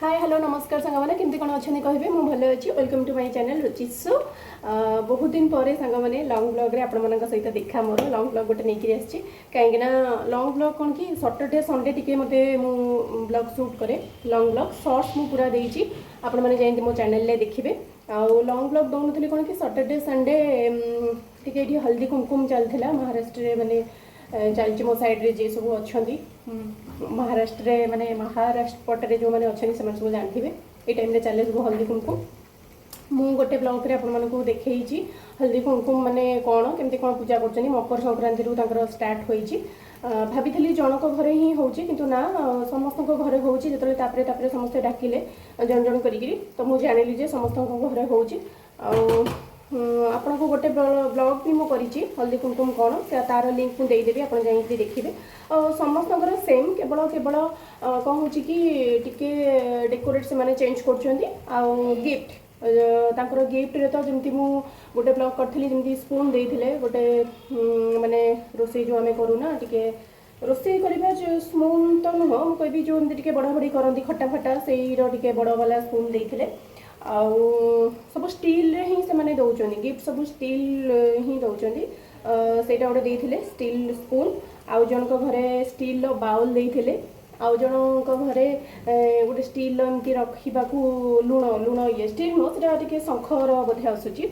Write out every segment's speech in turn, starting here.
Hi hello नमस्कार सांग मैंने केमती कौन अच्छा कहे मुझे भल अच्छी welcome to my channel Ruchi's show. बहुत दिन पर सांग मैंने लॉन्ग ब्लॉग रे आपण मानक सहित देखा मोर लॉन्ग ब्लॉग गोटे नहीं आसी कहीं लॉन्ग ब्लॉग कौन कि सैटरडे संडे टिके मते मु ब्लॉग शूट करे लॉन्ग ब्लॉग शॉर्ट्स मु पूरा देइची आपण माने जाई मो चैनल ले देखिबे। आ लॉन्ग ब्लॉग दउनथली कौन कि सैटरडे संडे टिके एठी हल्दी कुमकुम चलथिला महाराष्ट्र रे माने चलची मो साइड रे जे सब अच्छा महाराष्ट्र माने महाराष्ट्र पटे जो मैंने अच्छे से सब जानते ये टाइम चले सब हल्दी कुमकुम मु गोटे ब्लॉग रे आपको देखी हल्दी कुमकुम माने कौन केमती कौन पूजा कर मकर संक्रांति स्टार्ट होती भाभी जनक घरे ही होची किंतु ना समस्त घरे होची जो समस्ते डाकिले जन जन करी तो मुझे जानिली जे समस्त घरे होची आपन को गोटे ब्लॉग भी मुझे हल्दी कुमकुम कौन तार लिंक मुझे देदेवी आप देखिए समस्त सेम केवल केवल कौन हो टिके डेकोरेट से माने चेंज कर गिफ्ट तांकर गिफ्ट रे तो जमती मु गोटे ब्लॉग करथली जमती स्पून देइथिले गोटे माने रोसई जो आमे करू ना टिके रोसई करबा जो स्पून तो नुह मु कहबी जो एमती टिके बड़ा बड़ी करंती खट्टा फटा सेही रो टिके बड़ वाला स्पून देइथिले आउ सब स्टील रे ही से माने दउचोनी गिफ्ट सब स्टील ही दउचोनी सेटा गोटे देइथिले स्टील स्पून आउ जनक घरे स्टील रो बाउल देइथिले आउ जनक घरे गोटे स्टील एमती रखिबाकू लुण लुण ये स्टील नो सेटा टिके शंखर बोधे आसुची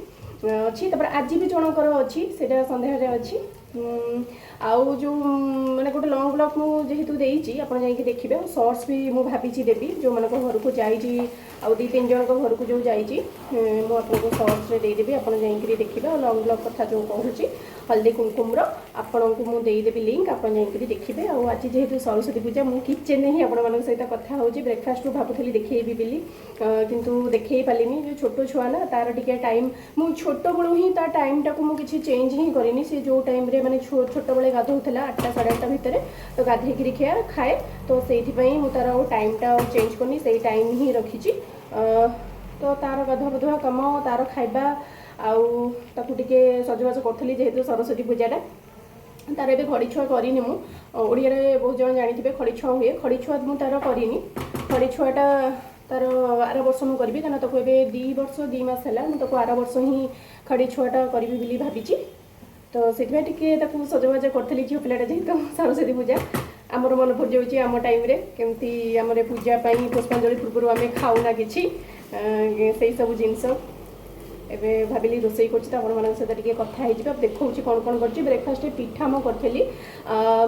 अच्छी तापर आज भी जनकर अच्छी सेटा संध्यारे अच्छी आउ जो मैंने गोटे लॉन्ग ब्लॉग मुझे देती आप देखिए शॉर्ट्स भी मुझे भावी देवी जो मान घर को जाइए आउ दी तीन जन घर को जो जाइए मुझे शॉर्ट्स रे देदेवी आप देखिए लॉन्ग ब्लॉग कथा जो कहूँ हल्दी कुमकुम आपण को मुझेदेवी लिंक आप देखिए आज जेहेतु सरस्वती पूजा मुझे किचेन ही आपण सहित कथा हो ब्रेकफास्ट भावुली देखी बोली किंतु देखे पारिनी जो छोट छुआ ना तार टिके टाइम मुझे छोट बड़ू ही टाइम टाक मुझे चेंज ही करनी से जो टाइम रे माने छोट बड़े गाधोला 8टा साढ़े 8टा भितर तो गाधे खाए तो से तार टाइम टा चेंज करनी से टाइम ही रखी तो तार गाधुआ बधुआ कम तार खाଇବା आउ ताकू टिके सजबाज करी जेहेतु सरस्वती पूजाटा तार ए खड़ी छुआ करनी मुझे बहुत जन जानते खड़ी छुआ हुए खड़ी छुआ मुझे तार करनी खड़ी छुआटा तार आर वर्ष मुझे करी क्या ताको ए 2 वर्ष 2 मास है मुझे आर वर्ष ही खड़ी छुआटा करी भावी तो से सजबाज करी झील पिलाटा जेहेतु सरस्वती पूजा आमर मन पड़ जाऊँगी आम टाइम केमती आम पूजापाई पुष्पांजलि पूर्व आम खाऊना कि सब जिनस एबे भाविली रोसई कर सहित कथा देखा कौन कौन कर ब्रेकफास्ट पिठा मु करी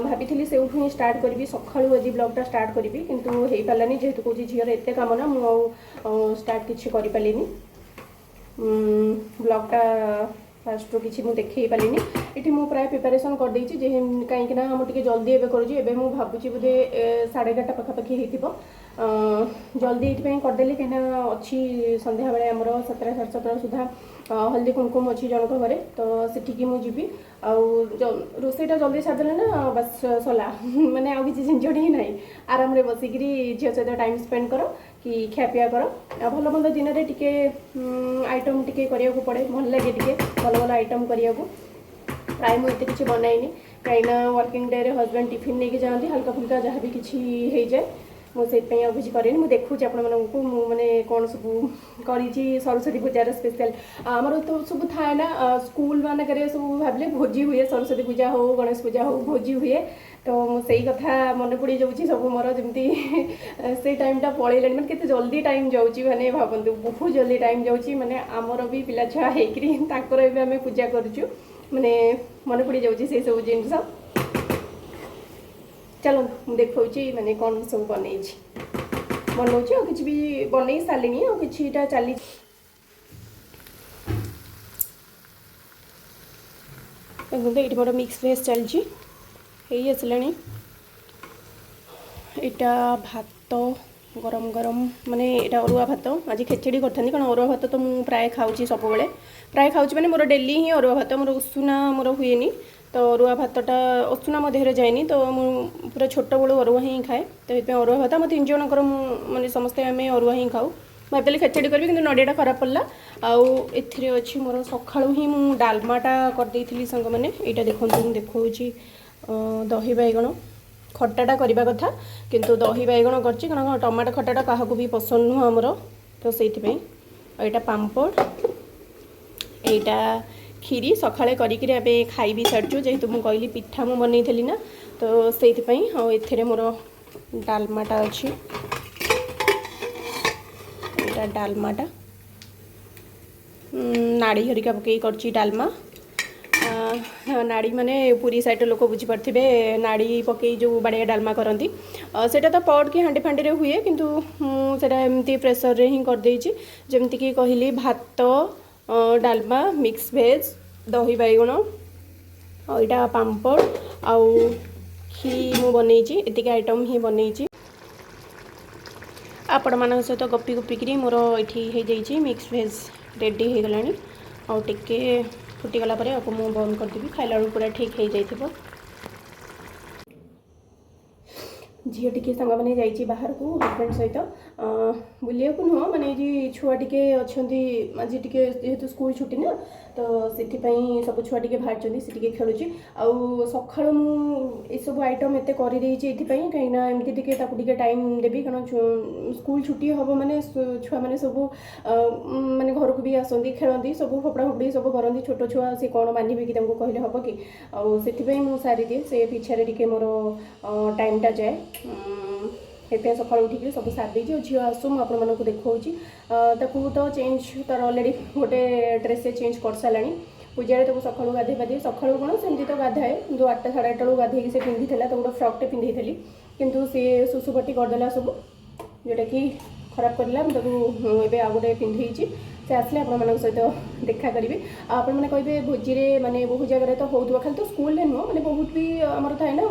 भाभी से स्टार्ट करी सका आज ब्लॉगटा स्टार्ट करी किंतु हो पारानी जेहेतु कौन झीर एत कम ना मुझे स्टार्ट किसी करें ब्लॉगटा फास्ट किसी मुझे देखी पारिनी ये मुझे प्राय प्रिपेरेसन कर देती कहीं मुझे जल्दी एवं करुँचे मुझे भावुँ बोधे 11:30 पाखापाखि हो जल्दी ये करदेली कहीं अच्छी संध्या बेले आमर 7टा 7:30 सुधा हल्दी कुमकुम अच्छी जनक घरे तो सेठिकी मुझे जी रोसईटा जल्दी सारिदेले ना बस सरला माने आउ किसी झंझट ही ना आराम रे बसिकी झील सहित टाइम स्पेंड कर कि खियापिया कर भल मंद दिन में टिके आइटम टिके करिया को पड़े भल लगे टिके भल भल आइटम करिया को प्राय मुझे किसी बनाइनी कहीं वर्किंग डे रे हस्बैंड टिफिन लेके जाती हल्का फुल्का जहाँ भी किसी हो जाए मुझे किसी करेनि मुझे देखुची आपण मैंने कौन सब करी सरस्वती पूजार स्पेशल आमर तो सब थाए ना स्कूल मानक सब भाविले भोजी हुए सरस्वती पूजा हो गणेश पूजा हो भोजी हुए तो से कथा मन पड़ जाऊँगी सब मोर जमी से टाइमटा पलैला मैंने केते जल्दी टाइम जाऊँगी मैंने भावतु बहुत जल्दी टाइम जाऊँगी मैंने आमर भी पिला छुआ होकर आम पूजा करुचु मैंने मन पड़ जाऊँगी से सब जिनस चलो देखा मैंने कौन सब बन बनाऊँ कि भी बन सारे और किटा चली देखते ये मोर मिक्स भेज चलती आसला यहाँ भात गरम गरम माने यहाँ अरुआ भात आज खेचड़ी करथानी कारण अरुआ भात तो मुझे प्राय खाऊँ सब प्राय खाऊँ मैंने मोर डेली ही अरुआ भात मोर उषुना मोर हुए तो अरुआ भातटा उषुना मो देहरे जाए तो पूरा छोट बड़ू अरुआ ही खाए तो ये अरुआ भात आम 3 जनकर माने समस्ते आम अरुआ ही खाऊ भाई खेचड़ी करी कि नड़ियाटा खराब पड़ा आउ ए अच्छी मोर सका ही मुझे डालमाटा करदे सांग मैंने यहाँ देखो देखा दही बैगण खटाटा करवा कथा किंतु दही बैगण करछि कारण टमाटो खटाटा काहाकू भी पसंद नुह आमर तो सेइथिपई एटा पांपड़ एटा खीरी सकाळे करिकरी आबे खाई भी सारछु जेहेतु मु कहली पिठा मु बनैथली ना तो सेइथिपई आ एथिरे मोर डालमाटा अछि एटा डालमाटा नाड़ी हरिका पकई करछि डालमा नाड़ी माने पूरी साइड लोक बुझीपारे नाड़ी पकई जो बाड़िया डालमा करती सेटा तो पट कि हाँडी फांडी हुए किंतु मुझे एमती प्रेसर रे ही कर देछि जेमती कि कहली भात डालमा मिक्स भेज दही बैगण और इटा पांपड़ आउ खीरी मु बनैछि एतिक आइटम ही बनैछि आपण मान सहित गपी गपिकी मोर ये मिक्स भेज रेडी हो गलानी आउ टिके फुटीगला आपको मुझे बंद करदेवी खाइला पूरा ठीक हो जाइए झील टी सांग मैंने जाइए बाहर को हजबैंड सहित बुलिया को नुह माने छुआ टे अच्छा आज टे जेहेतु स्कूल छुट्टी ना तो से सब छुआ टे बाहर से खेलुची आउ सका मुझे आइटम एत करदेची कहीं एमती टे टाइम देवी कारण स्कूल छुट्टी हम माने छुआ मैंने सब माने घर को भी आसती खेलती सब फपड़ा फपड़ी सब करती छोट छुआ सी कौन मानवे कि कहले हम कि आउ सारी दिए से पिछारे टे मोर टाइमटा जाए एपे सका उठिक सब सारी झील आसू मुझे देखा तो चेंज तार अलरेडी गोटे ड्रेस चेंज कर सारा पूजा तक सका गाधे पाधे सका कौन सेमती तो गाधाए जो 8टा साढ़े 8 गाधे से पिंधि तो गोटे फ्रकटे पिंधि किंतु सी सुसुपट्टी करदेला सब जोटा कि खराब करला मुझे आउ गोटे पिंधे से आसले आपण सहित देखा करेंगे आपण मैंने कहे भोजी माने बहुत जगह तो होगा खाली तो स्कूल नुह मैंने बहुत भी आमर थाए ना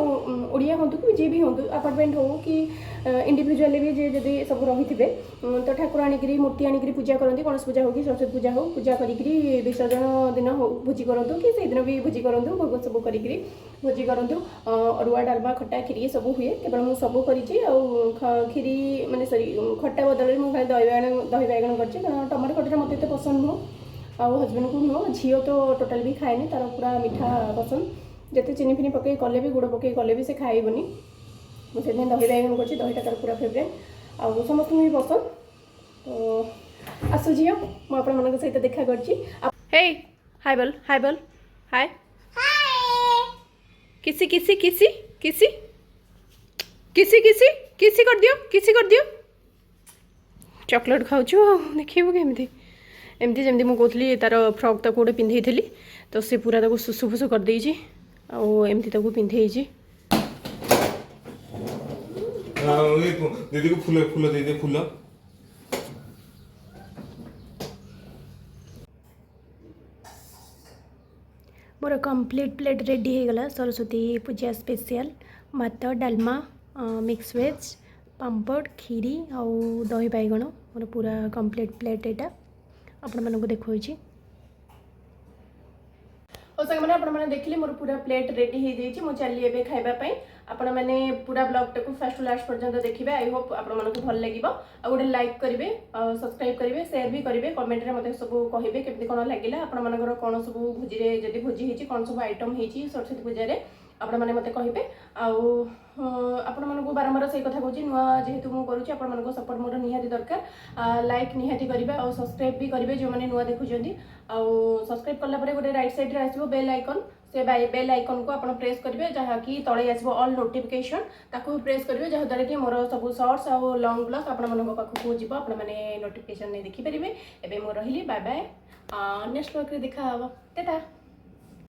ओडिया हूँ कि जी भी हूँ अपार्टमेंट हो कि इंडिविजुअली भी जे जदि सब रही थे तो ठाकुर आनिकी मूर्ति आनिकी पूजा करती गणेश पूजा हो कि सरस्वती पूजा हो पूजा करी विसर्जन दिन हो भोजी करूँ कि से दिन भी भोजी करूँ भोग सब करी भोजी करूँ अरुआ डालमा खट्टा खीरी सब हुए केवल मुझे सब करी खीरी माने सॉरी खट्टा बदल में खाली दही बैगण कर टमाटो खट्टा मत पसंद नुह आउ हजबैंड को नुह झील तो टोटाल भी खाएनि तार पूरा मीठा पसंद जिते चीनी फिनी पकई कले भी गुड़ पकई कले भी से खाइबनी मुझे दही बैगण कर दहीटा तार पूरा फेवरेट आउ समस्त भी पसंद तो आसु झील मुझे सहित देखा कर हाय बोल हाय किसी किसी किसी किसी किसी किसी किसी कर दियो चॉकलेट खाऊ देखिए केमती एमती जमी मुझे कहली तार फ्रक तक गोटे पिंधे थी तो सी पूरा तक सुसु फुसु कर देछि एमती तक पिंधे दीदी को फूल फूल दे दे फूल मोर कंप्लीट प्लेट रेडी हो गला सरस्वती पूजा स्पेशल भात डालमा मिक्स वेज पांपड़ खीरी आउ दही बैगण मोर पूरा कंप्लीट प्लेट एटा आपण मानक देखौछि ओ संग माने आपण माने देखले मोर पूरा प्लेट रेडी हो जाइछि मु चली एबे खाइबा पई आपण माने पूरा ब्लॉग टाको फर्स्ट टू लास्ट पर्यंत देखिबे आई होप आपण मानक भल लागिबो आ गोटे लाइक करिवे सब्सक्राइब करिवे शेयर भी करिवे कमेंट रे मते सब कहिबे केमति कोन लागिला आपण मानकर कोन सब भोजी रे जदी भोजी हिची कोन सब आइटम हिची सरस्वती पूजा रे आपण माने मते कहिबे आउ आपण मानक बारंबार से कथा कहूँ नुआ जेहेतु मुझे करुँच आपण मानक सपोर्ट मोर निहाती दरकार लाइक निहाती करिवे और सब्सक्राइब भी करिवे जो माने नुआ देखुचंती आउ सब्सक्राइब कला परे गोटे राइट साइड रे आसीबो बेल आइकन से बेल आइकन को आपण प्रेस करिवे जहाँ कि तळे आसीबो ऑल नोटिफिकेशन ताकू प्रेस करिवे जहाँ द्वारा कि मोर सब शॉर्ट्स और लॉन्ग ब्लॉग आपण मानक पाखु जीवो आपण माने नोटिफिकेशन नै देखि परिवे एबे मो रहिली बाय बाय नेक्स्ट ब्लॉग रे देखा हबो टाटा।